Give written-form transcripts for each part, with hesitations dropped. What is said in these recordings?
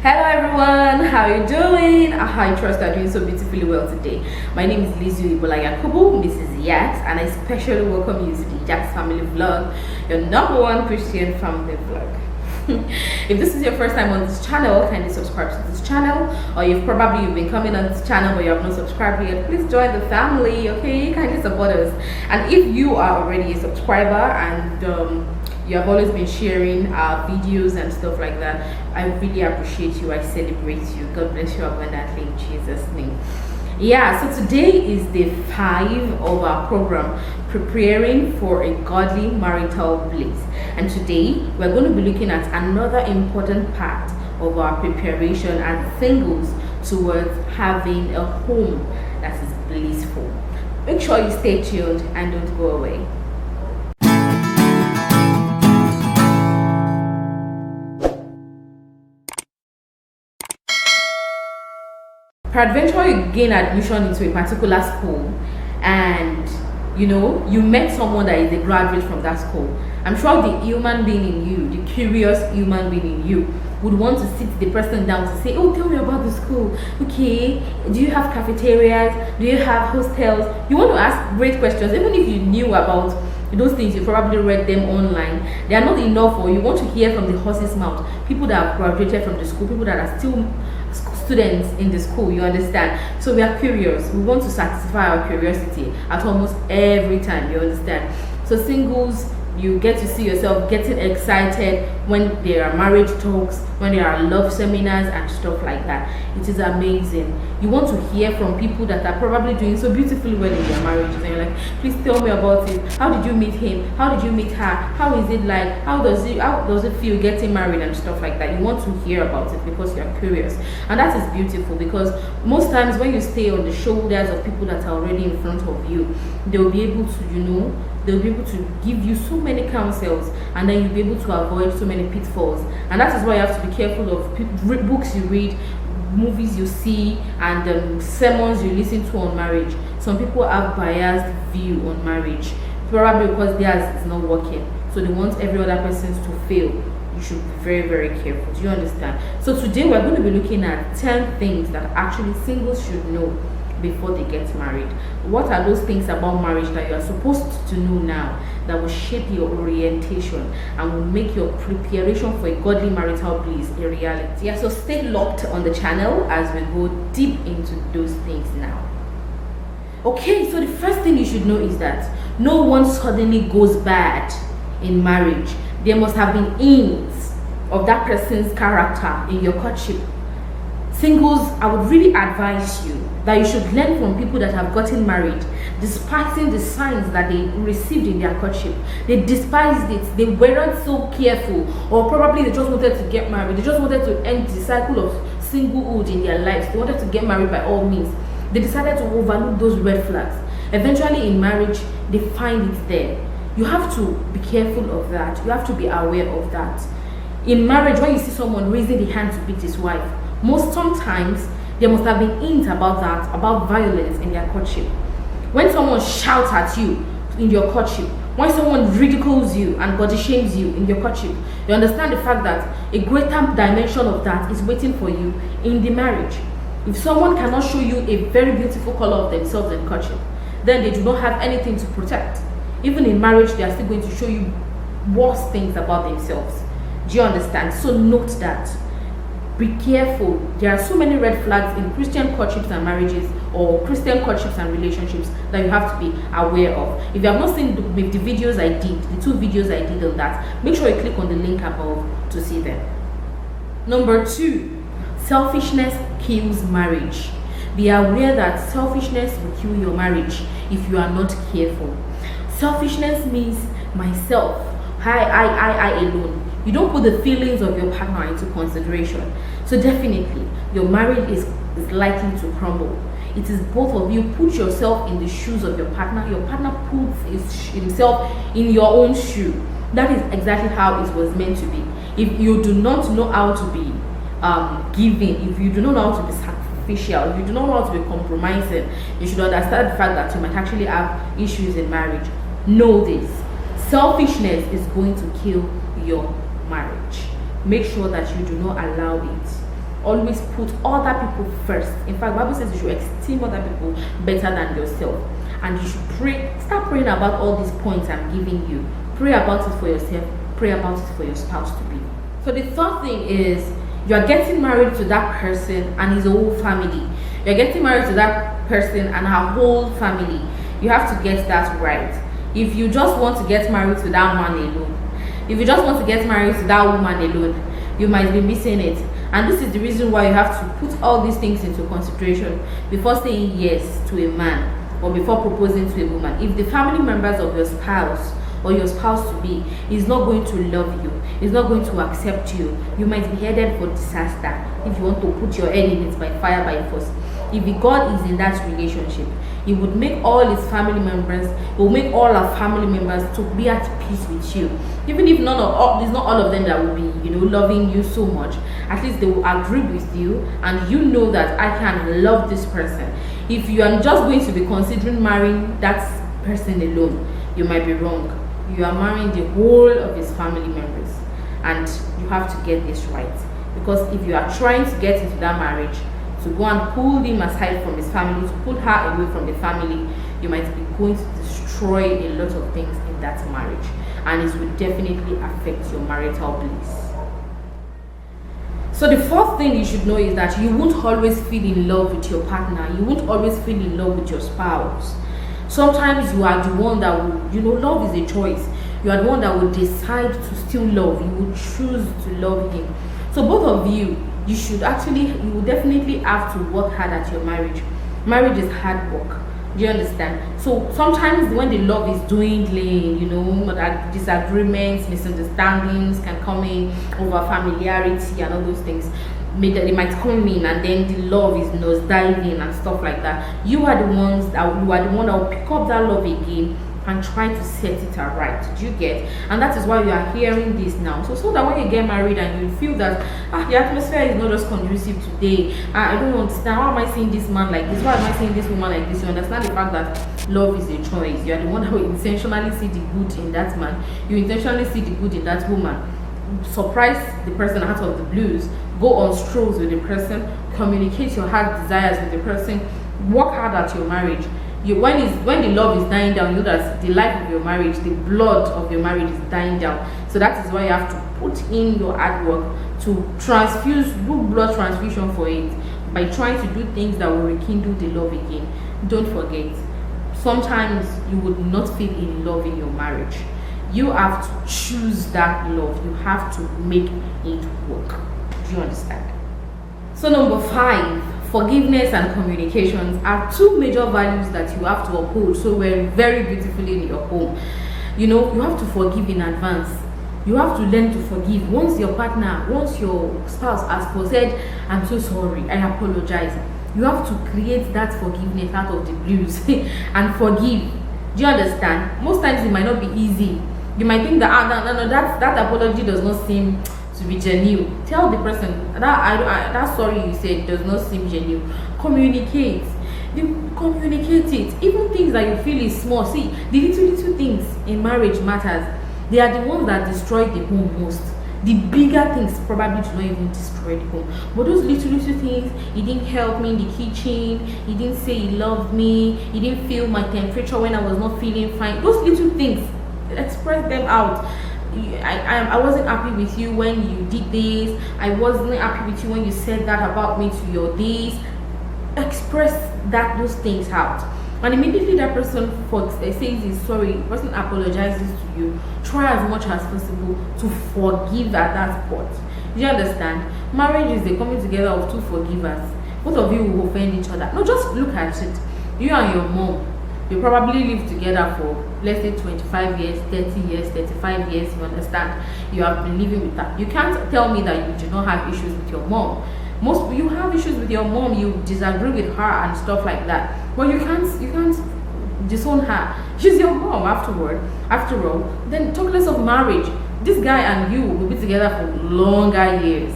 Hello everyone, how you doing? I trust you're doing so beautifully well today. My name is Lizzy Oyebola Yakubu, Mrs. Yaks, and I especially welcome you to the Yaks family vlog, your number one Christian family vlog. If this is your first time on this channel, kindly subscribe to this channel, or you've been coming on this channel but you have not subscribed yet, please join the family, okay? Kindly support us. And if you are already a subscriber and you have always been sharing our videos and stuff like that, I really appreciate you. I celebrate you. God bless you abundantly in Jesus' name. Yeah, so today is day 5 of our program, preparing for a godly marital bliss. And today we're going to be looking at another important part of our preparation as singles towards having a home that is blissful. Make sure you stay tuned and don't go away. Peradventure, you gain admission into a particular school and you met someone that is a graduate from that school. I'm sure the human being in you, the curious human being in you, would want to sit the person down to say, oh, tell me about the school. Okay, do you have cafeterias? Do you have hostels? You want to ask great questions. Even if you knew about those things, you probably read them online. They are not enough, or you want to hear from the horse's mouth. People that have graduated from the school, people that are still students in the school, you understand? So we are curious. We want to satisfy our curiosity at almost every time, you understand? So singles, you get to see yourself getting excited when there are marriage talks, when there are love seminars and stuff like that. It is amazing. You want to hear from people that are probably doing so beautifully well in their marriages, and you're like, please tell me about it. How did you meet him? How did you meet her? How is it like? How does it feel getting married and stuff like that? You want to hear about it because you're curious, and that is beautiful, because most times when you stay on the shoulders of people that are already in front of you, they'll be able to they'll be able to give you so many counsels, and then you'll be able to avoid so many pitfalls. And that is why you have to be careful of books you read, movies you see, and sermons you listen to on marriage. Some people have biased view on marriage, probably because theirs is not working, so they want every other person to fail. You should be very, very careful. Do you understand? So today we're going to be looking at 10 things that actually singles should know before they get married. What are those things about marriage that you are supposed to know now that will shape your orientation and will make your preparation for a godly marital bliss a reality? Yeah, so stay locked on the channel as we go deep into those things now. Okay, so the first thing you should know is that no one suddenly goes bad in marriage. There must have been hints of that person's character in your courtship. Singles, I would really advise you that you should learn from people that have gotten married, despising the signs that they received in their courtship. They despised it. They weren't so careful, or probably they just wanted to get married. They just wanted to end the cycle of singlehood in their lives. They wanted to get married by all means. They decided to overlook those red flags. Eventually in marriage, they find it there. You have to be careful of that. You have to be aware of that. In marriage, when you see someone raising the hand to beat his wife, sometimes there must have been hints about that, about violence in their courtship. When someone shouts at you in your courtship, when someone ridicules you and body shames you in your courtship, you understand the fact that a greater dimension of that is waiting for you in the marriage. If someone cannot show you a very beautiful color of themselves in courtship, then they do not have anything to protect. Even in marriage, they are still going to show you worse things about themselves. Do you understand? So note that. Be careful. There are so many red flags in Christian courtships and marriages, or Christian courtships and relationships, that you have to be aware of. If you have not seen the videos I did, the 2 videos I did on that, make sure you click on the link above to see them. Number 2, selfishness kills marriage. Be aware that selfishness will kill your marriage if you are not careful. Selfishness means myself, I alone. You don't put the feelings of your partner into consideration. So definitely, your marriage is likely to crumble. It is both of you. Put yourself in the shoes of your partner. Your partner puts himself in your own shoe. That is exactly how it was meant to be. If you do not know how to be giving, if you do not know how to be sacrificial, if you do not know how to be compromising, you should understand the fact that you might actually have issues in marriage. Know this. Selfishness is going to kill your marriage. Make sure that you do not allow it. always put other people first. In fact, Bible says you should esteem other people better than yourself. And you should pray, start praying about all these points I'm giving you. Pray about it for yourself, pray about it for your spouse to be. So the third thing is, you are getting married to that person and his whole family. You're getting married to that person and her whole family. You have to get that right. If you just want to get married to that man alone, if you just want to get married to that woman alone, you might be missing it. And this is the reason why you have to put all these things into consideration before saying yes to a man or before proposing to a woman. If the family members of your spouse or your spouse to be is not going to love you, is not going to accept you, you might be headed for disaster if you want to put your head in it by fire by force. If God is in that relationship, he would make all his family members, he will make all our family members to be at peace with you. Even if it's not all of them that will be, loving you so much, at least they will agree with you, and you know that I can love this person. If you are just going to be considering marrying that person alone, you might be wrong. You are marrying the whole of his family members, and you have to get this right. Because if you are trying to get into that marriage to go and pull him aside from his family, to pull her away from the family, you might be going to destroy a lot of things in that marriage, and it will definitely affect your marital bliss. So the fourth thing you should know is that you won't always feel in love with your partner. You won't always feel in love with your spouse. Sometimes you are the one that will, love is a choice. You are the one that will decide to still love. You will choose to love him. So both of you will definitely have to work hard at your marriage. Marriage is hard work. Do you understand? So sometimes when the love is dwindling, that disagreements, misunderstandings can come in over familiarity and all those things. They might come in, and then the love is nosediving and stuff like that. You are the one that will pick up that love again and try to set it right. Do you get? And that is why you are hearing this now. So that when you get married and you feel that the atmosphere is not just conducive today, I don't understand, why am I seeing this man like this, why am I seeing this woman like this? You understand the fact that love is a choice. You are the one who intentionally see the good in that man, you intentionally see the good in that woman. Surprise the person out of the blues, go on strolls with the person, communicate your heart desires with the person, work hard at your marriage. When the love is dying down, you know that the life of your marriage, the blood of your marriage is dying down. So that is why you have to put in your hard work to do blood transfusion for it, by trying to do things that will rekindle the love again. Don't forget, sometimes you would not feel in love in your marriage. You have to choose that love. You have to make it work. Do you understand? So number 5, forgiveness and communications are two major values that you have to uphold so very beautifully in your home. You have to forgive in advance. You have to learn to forgive. Once your spouse has said, I'm so sorry, I apologize, you have to create that forgiveness out of the blues and forgive. Do you understand? Most times it might not be easy. You might think that that apology does not seem to be genuine. Tell the person that sorry you said does not seem genuine. Communicate it. Even things that you feel is small. See, the little things in marriage matters. They are the ones that destroy the home most. The bigger things probably do not even destroy the home, but those little things, he didn't help me in the kitchen, he didn't say he loved me, he didn't feel my temperature when I was not feeling fine. Those little things, express them out. I wasn't happy with you when you did this. I wasn't happy with you when you said that about me to your this. Express those things out, and immediately that person says he's sorry, the person apologizes to you. Try as much as possible to forgive at that spot. Do you understand? Marriage is the coming together of two forgivers. Both of you will offend each other. No, just look at it. You and your mom, you probably live together for, let's say, 25 years, 30 years, 35 years, you understand? You have been living with her. You can't tell me that you do not have issues with your mom. You have issues with your mom, you disagree with her and stuff like that. Well, you can't disown her. She's your mom after all. Then talk less of marriage. This guy and you will be together for longer years.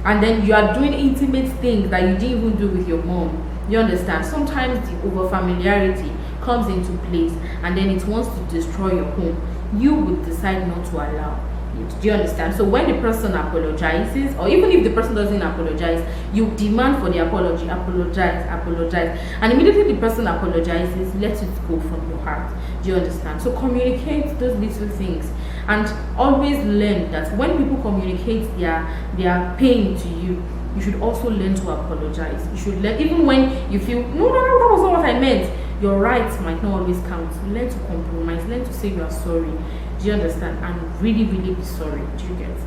And then you are doing intimate things that you didn't even do with your mom. You understand? Sometimes the over familiarity comes into place, and then it wants to destroy your home. You would decide not to allow. Do you understand? So when the person apologizes, or even if the person doesn't apologize, you demand for the apology. Apologize, and immediately the person apologizes, let it go from your heart. Do you understand? So communicate those little things, and always learn that when people communicate their pain to you, you should also learn to apologize. You should learn, even when you feel no, that was not what I meant. Your rights might not always count. Learn to compromise. Learn to say you are sorry. Do you understand? And really, really be sorry. Do you get?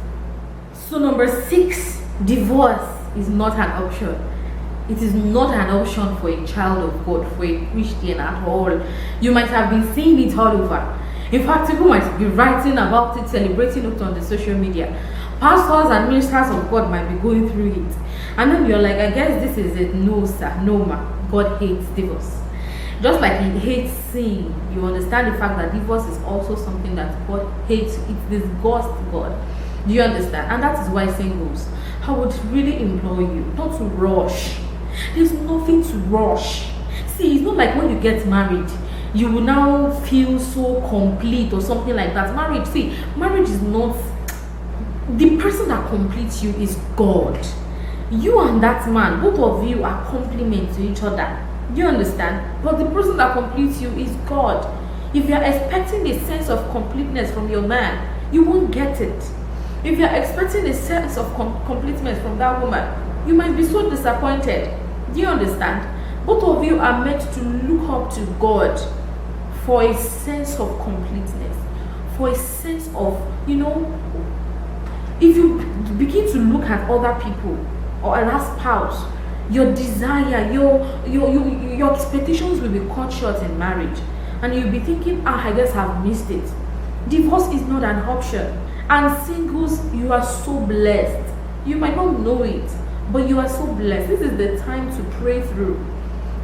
So number 6, divorce is not an option. It is not an option for a child of God, for a Christian at all. You might have been seeing it all over. In fact, people might be writing about it, celebrating it on the social media. Pastors and ministers of God might be going through it. And then you're like, I guess this is it. No, sir. No, ma. God hates divorce. Just like he hates sin, you understand the fact that divorce is also something that God hates. It disgusts God. Do you understand? And that is why singles, I would really implore you not to rush. There's nothing to rush. See, it's not like when you get married, you will now feel so complete or something like that. Marriage is not... The person that completes you is God. You and that man, both of you are complement to each other. Do you understand? But the person that completes you is God. If you are expecting a sense of completeness from your man, you won't get it. If you are expecting a sense of completeness from that woman, you might be so disappointed. Do you understand? Both of you are meant to look up to God for a sense of completeness, for a sense of, if you begin to look at other people or at that spouse, your desire, your expectations will be cut short in marriage, and you'll be thinking, I guess I've missed it. Divorce is not an option. And singles, you are so blessed. You might not know it, but you are so blessed. This is the time to pray through.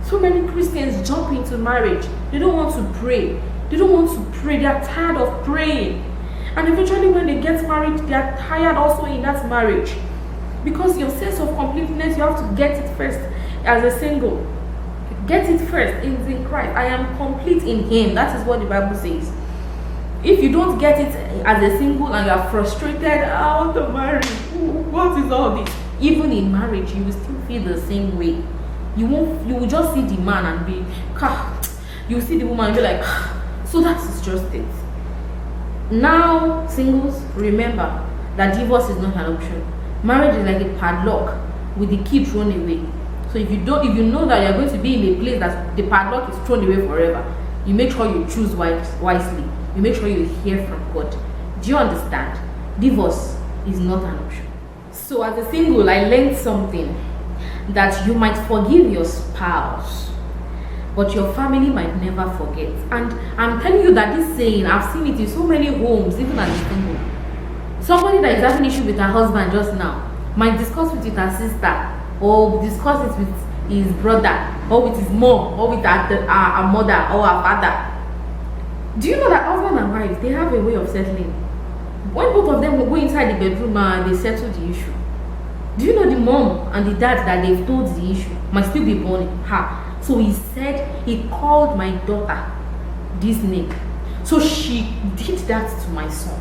So many Christians jump into marriage. They don't want to pray. They don't want to pray. They are tired of praying. And eventually when they get married, they are tired also in that marriage. Because your sense of completeness, you have to get it first as a single. Get it first in Christ. I am complete in Him. That is what the Bible says. If you don't get it as a single and you are frustrated, I want to marry. What is all this? Even in marriage, you will still feel the same way. You will just see the man and be, you see the woman and be like, so that is just it. Now, singles, remember that divorce is not an option. Marriage is like a padlock with the key thrown away. So if you know that you're going to be in a place that the padlock is thrown away forever, you make sure you choose wisely. You make sure you hear from God. Do you understand? Divorce is not an option. So as a single, I learned something, that you might forgive your spouse, but your family might never forget. And I'm telling you that this saying, I've seen it in so many homes, even as a single. Somebody that is having issue with her husband just now might discuss it with her sister, or discuss it with his brother, or with his mom, or with her mother or her father. Do you know that husband and wife, they have a way of settling? When both of them will go inside the bedroom and they settle the issue, do you know the mom and the dad that they've told the issue might still be burning her? So he said, he called my daughter this name, so she did that to my son.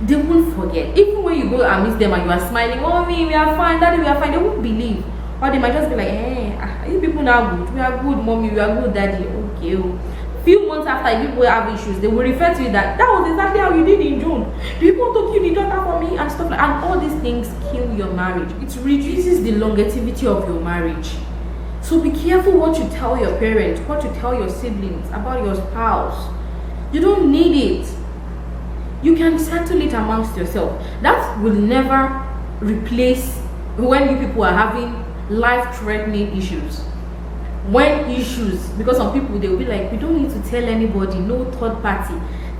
They won't forget. Even when you go and meet them and you are smiling, mommy, we are fine, daddy, we are fine, they won't believe. Or they might just be like, you people now good, we are good, mommy, we are good, daddy. Okay. Few months after people have issues, they will refer to you that was exactly how you did in June. People took you the daughter for me and stuff like, and all these things kill your marriage. It reduces the longevity of your marriage. So be careful what you tell your parents, what you tell your siblings about your spouse. You don't need it. You can settle it amongst yourself. That will never replace when you people are having life-threatening issues. When issues, because some people, they will be like, we don't need to tell anybody, no third party,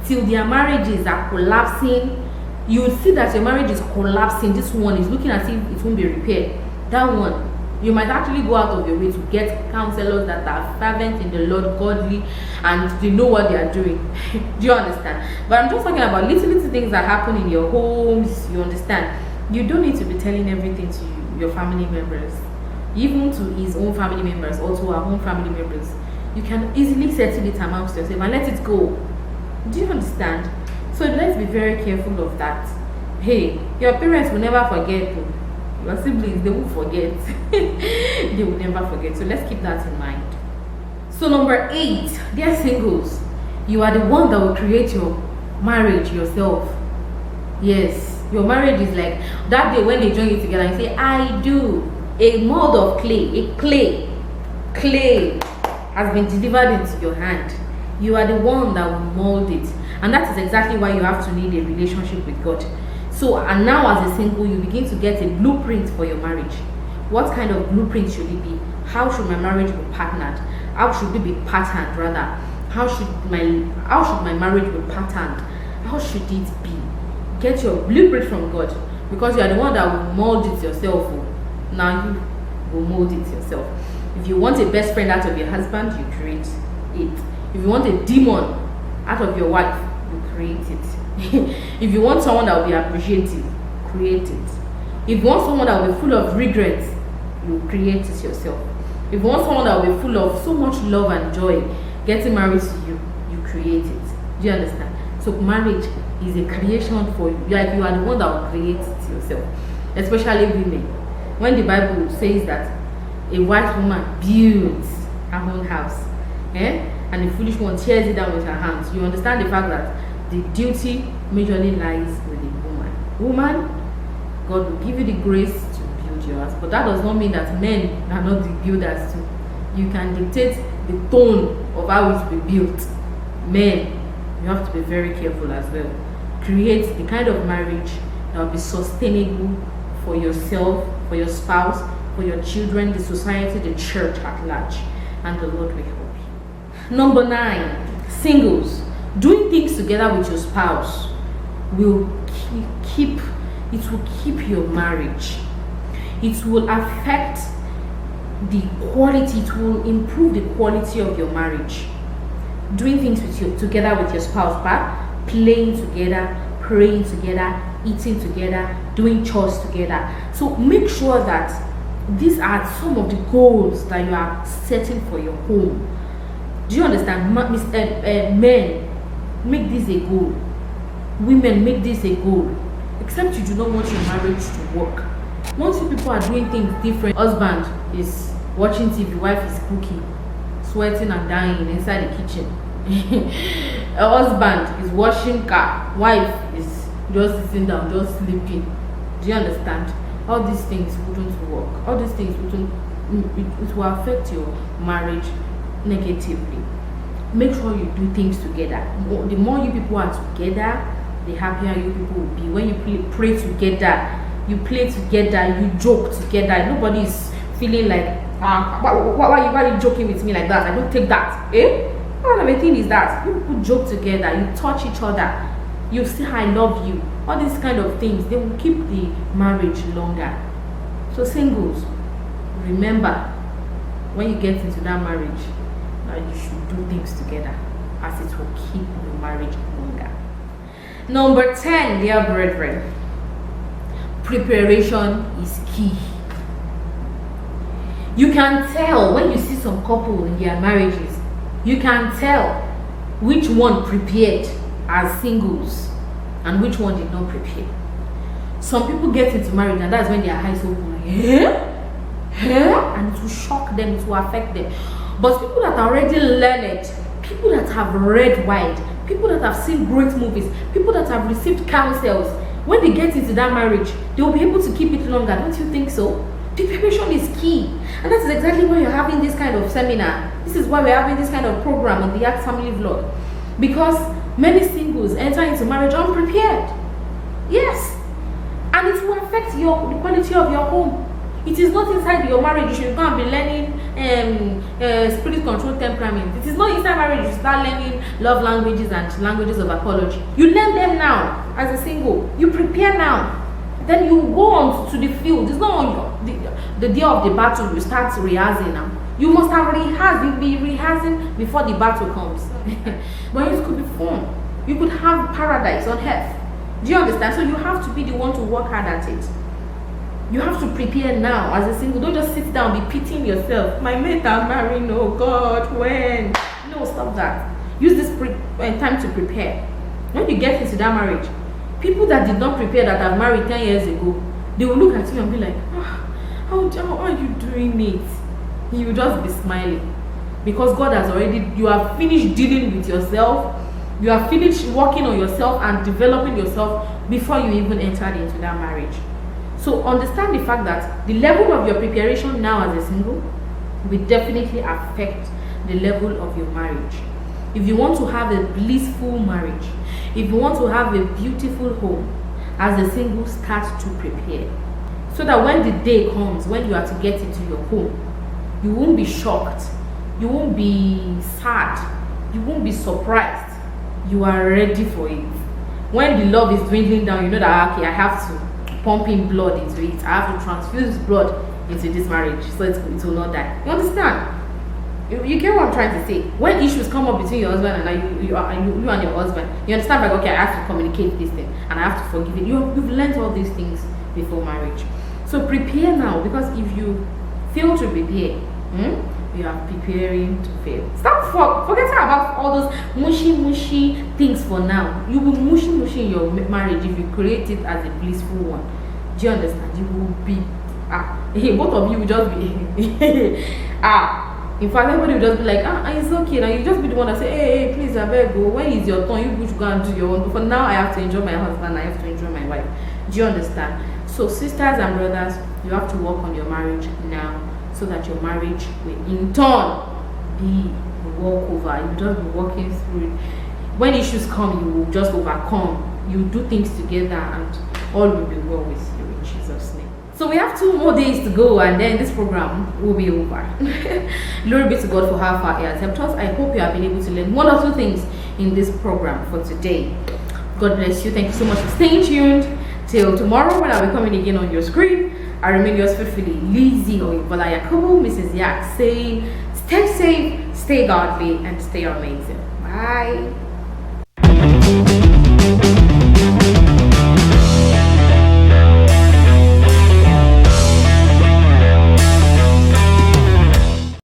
till their marriages are collapsing. You will see that your marriage is collapsing. This one is looking as if it won't be repaired. That one, you might actually go out of your way to get counselors that are fervent in the Lord, godly, and they know what they are doing. Do you understand? But I'm just talking about little things that happen in your homes. You understand? You don't need to be telling everything to your family members, even to his own family members, or to our own family members. You can easily settle it amongst yourself and let it go. Do you understand? So let's be very careful of that. Hey, your parents will never forget. Your siblings, they will forget. They will never forget. So let's keep that in mind. So number 8, dear singles, you are the one that will create your marriage yourself. Yes, your marriage is like that day when they join you together and say, I do. A mold of clay, clay has been delivered into your hand. You are the one that will mold it. And that is exactly why you have to need a relationship with God. So, and now as a single, you begin to get a blueprint for your marriage. What kind of blueprint should it be? How should my marriage be partnered? How should it be patterned rather? How should my marriage be patterned? How should it be? Get your blueprint from God, because you are the one that will mold it yourself. Now you will mold it yourself. If you want a best friend out of your husband, you create it. If you want a demon out of your wife, you create it. If you want someone that will be appreciative, create it. If you want someone that will be full of regrets, you create it yourself. If you want someone that will be full of so much love and joy, getting married to you, you create it. Do you understand? So marriage is a creation for you. Like you are the one that will create it yourself. Especially women. When the Bible says that a wise woman builds her own house, and the foolish one tears it down with her hands, you understand the fact that the duty majorly lies with the woman. Woman, God will give you the grace to build your house, but that does not mean that men are not the builders too. You can dictate the tone of how it will be built. Men, you have to be very careful as well. Create the kind of marriage that will be sustainable for yourself, for your spouse, for your children, the society, the church at large, and the Lord will help you. Number 9, singles. Doing things together with your spouse will keep your marriage. It will affect the quality, it will improve the quality of your marriage. Doing things together with your spouse, playing together, praying together, eating together, doing chores together. So make sure that these are some of the goals that you are setting for your home. Do you understand? Men, make this a goal. Women, make this a goal. Except you do not want your marriage to work. Once you people are doing things different, husband is watching TV, wife is cooking, sweating and dying inside the kitchen. A husband is washing car, wife is just sitting down, just sleeping. Do you understand? All these things wouldn't work. All these things it will affect your marriage negatively. Make sure you do things together. The more you people are together, the happier you people will be. When you pray together, you play together, you joke together. Nobody is feeling like, why are you joking with me like that? I don't take that. What kind of a thing is that? You people joke together, you touch each other, you say I love you. All these kind of things, they will keep the marriage longer. So singles, remember, when you get into that marriage, you should do things together, as it will keep your marriage longer. Number 10, dear brethren, preparation is key. You can tell when you see some couple in their marriages, you can tell which one prepared as singles and which one did not prepare. Some people get into marriage and that's when their eyes open, like, and it will shock them, it will affect them. But people that are already learned, people that have read wide, people that have seen great movies, people that have received counsels, when they get into that marriage, they will be able to keep it longer. Don't you think so? Preparation is key. And that is exactly why you're having this kind of seminar. This is why we're having this kind of program on the Yaks Family Vlog. Because many singles enter into marriage unprepared. Yes. And it will affect the quality of your home. It is not inside your marriage you should go and be learning spirit control temperament. It is not inside marriage you start learning love languages and languages of apology. You learn them now as a single. You prepare now. Then you go on to the field. It's not on the day of the battle you start rehearsing now. You must have rehearsed. You'll be rehearsing before the battle comes. But it could be fun. You could have paradise on earth. Do you understand? So you have to be the one to work hard at it. You have to prepare now as a single. Don't just sit down, be pitying yourself. My mate are marrying, oh God, when? No, stop that. Use this time to prepare. When you get into that marriage, people that did not prepare, that have married 10 years ago, they will look at you and be like, how are you doing it? You will just be smiling. Because God has already, you have finished dealing with yourself, you have finished working on yourself and developing yourself before you even entered into that marriage. So understand the fact that the level of your preparation now as a single will definitely affect the level of your marriage. If you want to have a blissful marriage, if you want to have a beautiful home, as a single, start to prepare. So that when the day comes, when you are to get into your home, you won't be shocked, you won't be sad, you won't be surprised. You are ready for it. When the love is dwindling down, you know that, okay, I have to pump in blood into it. I have to transfuse blood into this marriage so it will not die. You understand? You get what I'm trying to say? When issues come up between your husband and you and your husband, you understand, like, okay, I have to communicate this thing and I have to forgive it. You've learned all these things before marriage. So prepare now, because if you fail to prepare, you are preparing to fail. Stop forgetting about all those mushy things for now. You will mushy in your marriage if you create it as a blissful one. Do you understand? You will be both of you will just be in fact, everybody will just be like, it's okay. Now you just be the one that say, hey, please, I beg go. When is your turn? You should go and do your own. But for now, I have to enjoy my husband. I have to enjoy my wife. Do you understand? So sisters and brothers, you have to work on your marriage now, so that your marriage will in turn be a walkover. You just be walking through it. When issues come, you will just overcome. You do things together and all will be well with you in Jesus' name. So we have 2 more days to go and then this program will be over. Glory be to God for how far He has helped us. I hope you have been able to learn 1 or 2 things in this program for today. God bless you. Thank you so much for staying tuned. Till tomorrow when I'll be coming again on your screen. I remain yours faithfully, Lizzy Oyebola Yakubu, Mrs. Yaks, saying stay safe, stay godly, and stay amazing. Bye.